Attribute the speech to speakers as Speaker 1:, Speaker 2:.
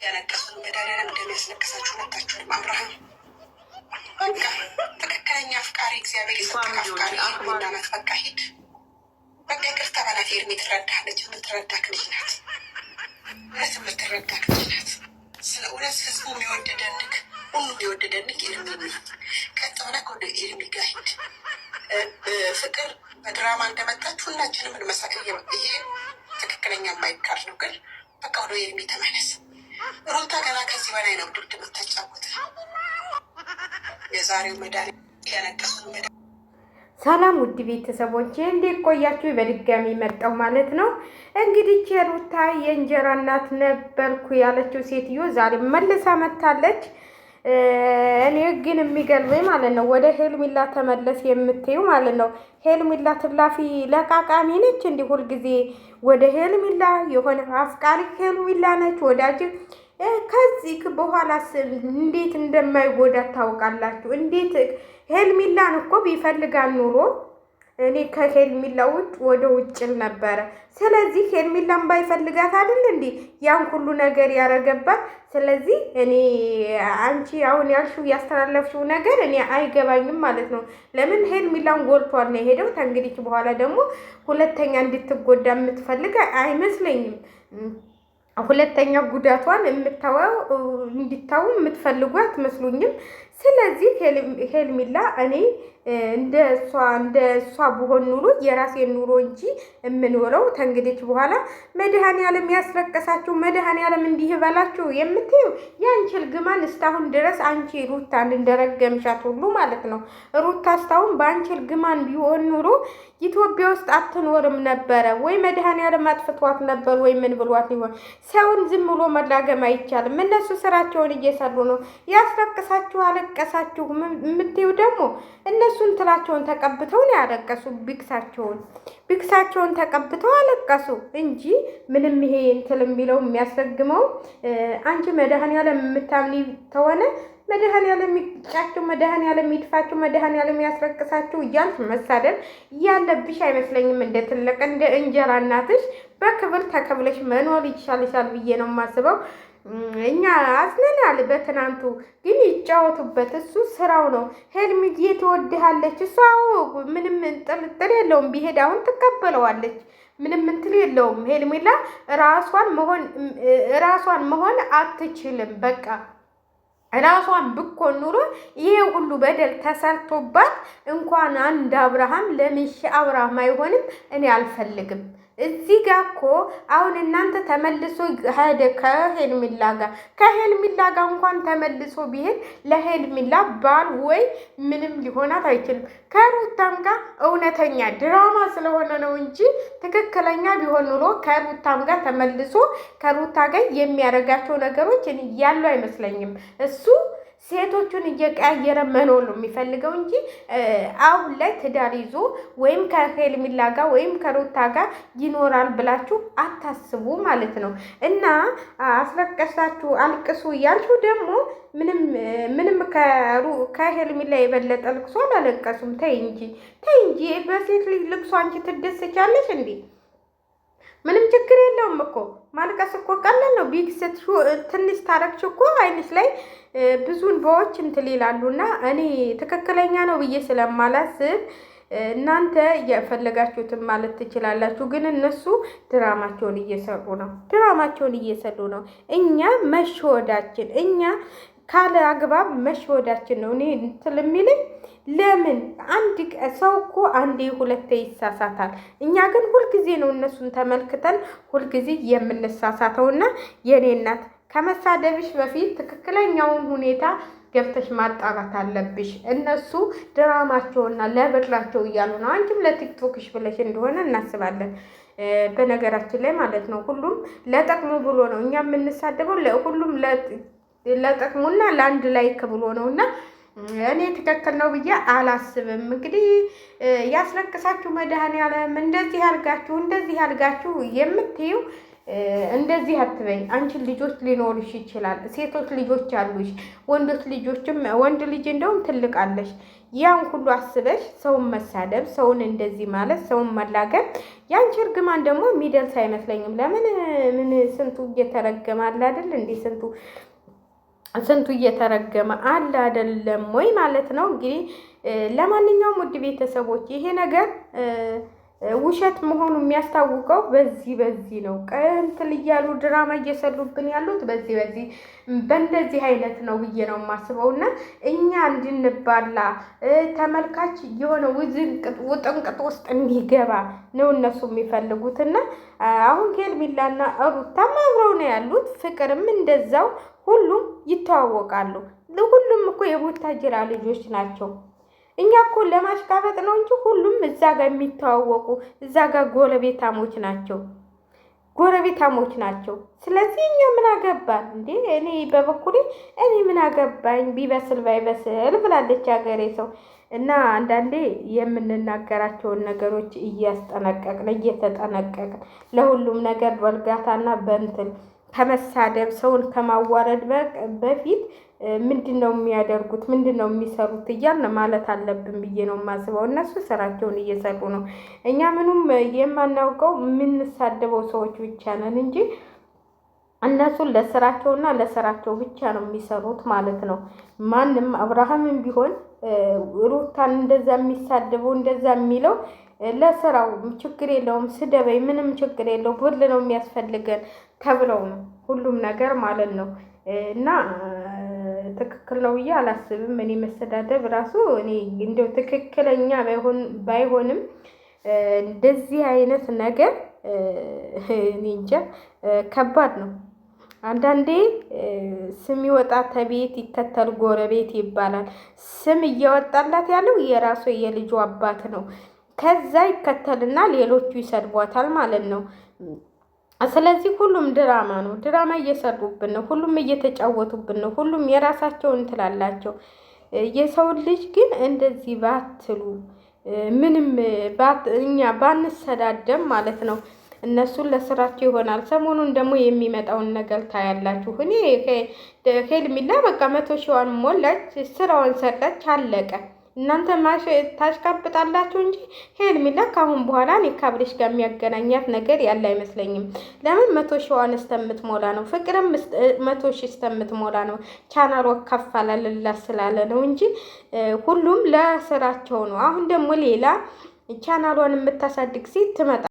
Speaker 1: ያለቀሱን መድኃኒዓለም እንደሚያስለቅሳችሁ ሁለታችሁንም አብርሃም በቃ ትክክለኛ አፍቃሪ እግዚአብሔር የሰጠህ አፍቃሪ ሄርሜላናት። በቃ ሂድ በቃ ይቅርታ በላት። ሄርሜ ትረዳለች፣ የምትረዳክ ልጅ ናት። እውነት የምትረዳክ ልጅ ናት። ስለ እውነት ህዝቡ የወደደንክ ሁሉም የወደደንክ ኤርሚ ናት። ቀጥ ብለህ ወደ ኤርሚ ጋር ሂድ። ፍቅር በድራማ እንደመጣች ሁላችንም እንመሳቀል። ይሄ ትክክለኛ የማይካድ ነው። ግን በቃ ወደ ኤርሚ ተመለስ። ሩታ ገና ከዚህ በላይ ነው ድርድ የምታጫወት። የዛሬው መድኃኒት ያነቀሱ
Speaker 2: ሰላም ውድ ቤተሰቦቼ እንዴት ቆያችሁ? በድጋሚ መጣሁ ማለት ነው። እንግዲህ ሩታ የእንጀራ እናት ነበርኩ ያለችው ሴትዮ ዛሬ መልሳ መታለች። እኔ ግን የሚገርመኝ ማለት ነው ወደ ሄርሜላ ተመለስ የምትይው ማለት ነው። ሄርሜላ ትላፊ ለቃቃሚ ነች። እንዲህ ሁልጊዜ ወደ ሄርሜላ የሆነ አፍቃሪ ሄርሜላ ነች ወዳጅ። ከዚህ በኋላስ እንዴት እንደማይጎዳት ታውቃላችሁ? እንዴት ሄርሜላን እኮ ቢፈልጋን ኑሮ እኔ ከሄርሜላ ውጭ ወደ ውጭ ነበረ። ስለዚህ ሄርሜላን ባይፈልጋት አይደል እንዴ ያን ሁሉ ነገር ያረገባት። ስለዚህ እኔ አንቺ አሁን ያልሽው ያስተላለፍሽው ነገር እኔ አይገባኝም ማለት ነው። ለምን ሄርሜላን ጎልቷል ነው የሄደው። ከእንግዲህ በኋላ ደግሞ ሁለተኛ እንድትጎዳ የምትፈልግ አይመስለኝም። ሁለተኛ ጉዳቷን እንድታው የምትፈልጉ አትመስሉኝም። ስለዚህ ሄርሜላ እኔ እንደ እሷ ብሆን ኑሮ የራሴን ኑሮ እንጂ የምኖረው ተንግዲች በኋላ መድኃኒዓለም ያስለቀሳችሁ መድኃኒዓለም እንዲህ ይበላችሁ የምትዩ ያንቺል ግማን እስካሁን ድረስ አንቺ ሩታን እንደረገምሻት ሁሉ ማለት ነው። ሩታ እስካሁን በአንቺል ግማን ቢሆን ኑሮ ኢትዮጵያ ውስጥ አትኖርም ነበረ ወይ መድኃኒዓለም አጥፍቷት ነበር ወይ ምን ብሏት ይሆን? ሰውን ዝም ብሎ መላገም አይቻልም። እነሱ ስራቸውን እየሰሩ ነው። ያስለቅሳችሁ አለቀሳችሁ የምትዩ ደግሞ እነሱን ትላቸውን ተቀብተው ነው ያለቀሱ። ቢክሳቸውን ተቀብተው አለቀሱ እንጂ ምንም ይሄ እንትን የሚለው የሚያስረግመው አንቺ መድኃኒዓለም የምታምኒ ተሆነ መድኃኒዓለም ይጫችሁ፣ መድኃኒዓለም ይድፋችሁ፣ መድኃኒዓለም ያስረቅሳችሁ እያልሽ መሳደብ ያለብሽ አይመስለኝም። እንደ ትልቅ እንደ እንጀራ እናትሽ በክብር ተከብለሽ መኖር ይሻልሻል ብዬ ነው የማስበው። እኛ አዝነናል በትናንቱ፣ ግን ይጫወቱበት። እሱ ስራው ነው። ሄርሜላ ትወድሃለች። እሷ ምንም ጥርጥር የለውም። ቢሄድ አሁን ትቀበለዋለች። ምንም እንትን የለውም። ሄርሜላ ራሷን መሆን አትችልም። በቃ ራሷን ብኮን ኑሮ ይሄ ሁሉ በደል ተሰርቶባት እንኳን አንድ አብርሃም ለምሽ አብርሃም አይሆንም። እኔ አልፈልግም። እዚህ ጋር እኮ አሁን እናንተ ተመልሶ ሄደ ከሄርሜላ ጋር እንኳን ተመልሶ ቢሄድ ለሄርሜላ ባል ወይ ምንም ሊሆናት አይችልም። ከሩታም ጋር እውነተኛ ድራማ ስለሆነ ነው እንጂ ትክክለኛ ቢሆን ኑሮ ከሩታም ጋር ተመልሶ ከሩታ ጋር የሚያደርጋቸው ነገሮች ያሉ አይመስለኝም። እሱ ሴቶቹን እየቀያየረ መኖር ነው የሚፈልገው እንጂ አሁን ላይ ትዳር ይዞ ወይም ከሄርሜላ ጋር ወይም ከሩታ ጋር ይኖራል ብላችሁ አታስቡ ማለት ነው። እና አስለቀሳችሁ አልቅሱ እያልችሁ ደግሞ ምንም ከሄርሜላ የበለጠ ልቅሶ አላለቀሱም። ተይ እንጂ በሴት ልጅ ልቅሶ አንቺ ትደስቻለሽ እንዴ? ምንም ችግር የለውም እኮ ማልቀስ እኮ ቀላል ነው። ቢክስት ትንሽ ታረክሽ እኮ አይንሽ ላይ ብዙ እንባዎች እንትን ይላሉና እኔ ትክክለኛ ነው ብዬ ስለማላስብ እናንተ እየፈለጋችሁትን ማለት ትችላላችሁ። ግን እነሱ ድራማቸውን እየሰሩ ነው። እኛ መሸወዳችን ካለ አግባብ መሸወዳችን ነው። እኔ እንትን የሚለኝ ለምን አንድ ሰው እኮ አንዴ ሁለቴ ይሳሳታል። እኛ ግን ሁልጊዜ ነው እነሱን ተመልክተን ሁልጊዜ የምንሳሳተውና የኔ እናት ከመሳደብሽ በፊት ትክክለኛውን ሁኔታ ገብተሽ ማጣራት አለብሽ። እነሱ ድራማቸውና ለብራቸው እያሉ ነው። አንቺም ለቲክቶክሽ ብለሽ እንደሆነ እናስባለን። በነገራችን ላይ ማለት ነው ሁሉም ለጠቅሙ ብሎ ነው እኛ የምንሳደበው። ሁሉም ለጠቅሙና ለአንድ ላይክ ብሎ ነውና እኔ ትክክል ነው ብዬ አላስብም። እንግዲህ ያስለቅሳችሁ መድኃኒዓለም እንደዚህ ያልጋችሁ የምትዩ እንደዚህ አትበይ። አንቺ ልጆች ሊኖርሽ ይችላል፣ ሴቶች ልጆች አሉሽ፣ ወንዶች ልጆችም ወንድ ልጅ እንደውም ትልቅ አለሽ። ያን ሁሉ አስበሽ ሰውን መሳደብ፣ ሰውን እንደዚህ ማለት፣ ሰውን መላገር ያንቺ እርግማን ደግሞ የሚደርስ አይመስለኝም። ለምን ምን ስንቱ እየተረገመ አለ አይደል እንዴ? ስንቱ እየተረገመ አለ አይደለም ወይ ማለት ነው። እንግዲህ ለማንኛውም ውድ ቤተሰቦች ይሄ ነገር ውሸት መሆኑ የሚያስታውቀው በዚህ ነው። ቅንትል እያሉ ድራማ እየሰሩብን ያሉት በእንደዚህ አይነት ነው ብዬ ነው የማስበው። እና እኛ እንድንባላ ተመልካች የሆነ ውጥንቅጥ ውስጥ እንዲገባ ነው እነሱ የሚፈልጉት። እና አሁን ሄርሜላና ሩታም አብረው ነው ያሉት። ፍቅርም እንደዛው፣ ሁሉም ይተዋወቃሉ። ሁሉም እኮ የቡታጅራ ልጆች ናቸው። እኛ እኮ ለማሽቃበጥ ነው እንጂ ሁሉም እዛ ጋር የሚተዋወቁ እዛ ጋር ጎረቤታሞች ናቸው። ስለዚህ እኛ ምን አገባን እንዴ? እኔ በበኩሌ ምን አገባኝ፣ ቢበስል ባይበስል ብላለች ሀገሬ ሰው። እና አንዳንዴ የምንናገራቸውን ነገሮች እየተጠነቀቅን ለሁሉም ነገር በእርጋታና በእንትን ከመሳደብ ሰውን ከማዋረድ በፊት ምንድን ነው የሚያደርጉት፣ ምንድን ነው የሚሰሩት እያልን ማለት አለብን ብዬ ነው የማስበው። እነሱ ስራቸውን እየሰሩ ነው። እኛ ምኑም የማናውቀው የምንሳደበው ሰዎች ብቻ ነን እንጂ እነሱን ለስራቸውና ለስራቸው ብቻ ነው የሚሰሩት ማለት ነው። ማንም አብርሃምም ቢሆን ሩታን እንደዛ የሚሳደበው እንደዛ የሚለው ለስራው ችግር የለውም፣ ስደበኝ፣ ምንም ችግር የለው፣ ብር ነው የሚያስፈልገን ተብለው ነው ሁሉም ነገር ማለት ነው። እና ትክክል ነው ብዬ አላስብም። እኔ መሰዳደብ ራሱ እኔ እንደው ትክክለኛ ባይሆንም እንደዚህ አይነት ነገር እኔ እንጃ ከባድ ነው። አንዳንዴ ስም ይወጣ ተቤት ይከተል ጎረቤት ይባላል። ስም እየወጣላት ያለው የራሱ የልጁ አባት ነው። ከዛ ይከተልና ሌሎቹ ይሰድቧታል ማለት ነው። ስለዚህ ሁሉም ድራማ ነው። ድራማ እየሰሩብን ነው። ሁሉም እየተጫወቱብን ነው። ሁሉም የራሳቸውን ትላላቸው። የሰውን ልጅ ግን እንደዚህ ባትሉ ምንም እኛ ባንሰዳደም ማለት ነው። እነሱን ለስራቸው ይሆናል። ሰሞኑን ደግሞ የሚመጣውን ነገር ታያላችሁ። እኔ ሄርሜላ በቃ 100 ሺዋን ሞላች፣ ስራዋን ሰራች፣ አለቀ። እናንተ ታሽቃብጣላችሁ እንጂ ሄርሜላ ካሁን በኋላ እኔ ከአብርሽ ጋር የሚያገናኛት ነገር ያለ አይመስለኝም። ለምን 100 ሺዋን እስከምትሞላ ነው። ፍቅርም 100 ሺህ እስከምትሞላ ነው። ቻናሏ ከፍ አላለላት ስላለ ነው እንጂ ሁሉም ለስራቸው ነው። አሁን ደግሞ ሌላ ቻናሏን የምታሳድግ ሴት ትመጣ